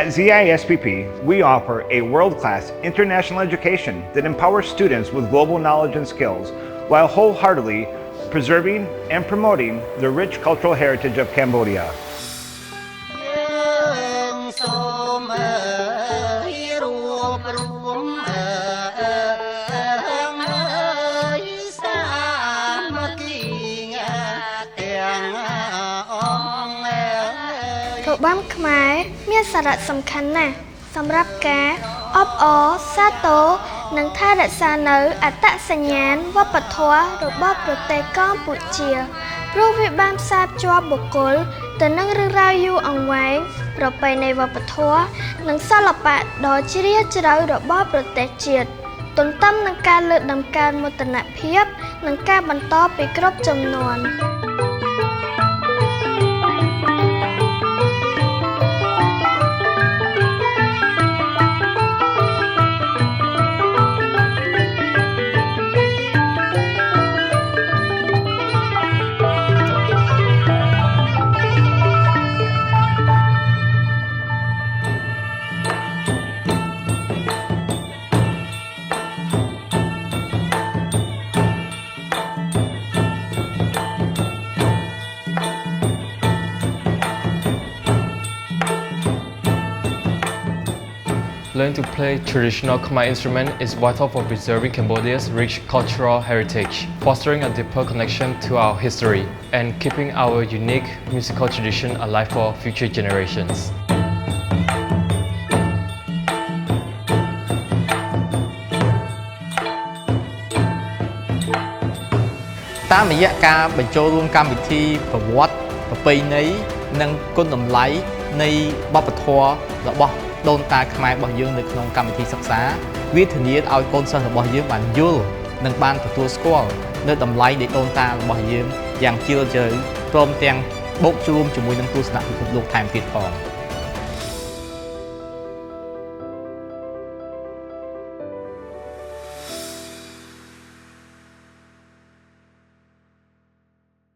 At ZISPP, we offer a world-class international education that empowers students with global knowledge and skills while wholeheartedly preserving and promoting the rich cultural heritage of Cambodia. Rộ bám Khmerមានសារៈសំខាន់ណាស់សម្រាប់ការអបអរសាទរនិងថែរក្សានៅអត្តសញ្ញាណវប្បធម៌របស់ប្រទេសកម្ពុជាព្រោះវាបានផ្សារភ្ជាប់បុគ្គលទៅនឹងរឿងរ៉ាវយូរអង្វែងប្រពៃណីវប្បធម៌និងសិល្បៈដ៏ជ្រាលជ្រៅរបស់ប្រទេសជាតិទន្ទឹមនឹងការលើកតម្កើងមោទនភាពនិងការបន្តពីគ្រប់ជំនាន់ Learning to play traditional Khmer instrument is vital for preserving Cambodia's rich cultural heritage, fostering a deeper connection to our history, and keeping our unique musical tradition alive for future generations. តាមរយៈការបញ្ចូលរួមកម្មវិធីប្រវត្តិប្រពៃណីនិងគុណតម្លៃនៃវប្បធម៌របស់ដូនតាខ្មែររបស់យើងនៅក្នុងកម្មវិធីសិក្សាវាធានាឲ្យកូនសិស្សរបស់យើងបានយល់និងបានទទួលស្គាល់នៅតម្លៃនៃដូនតារបស់យើងយ៉ាងជ្រាលជ្រៅព្រមទាំងបូករួមជាមួយនឹងទស្សនៈពិភពលោកថែមទៀតផង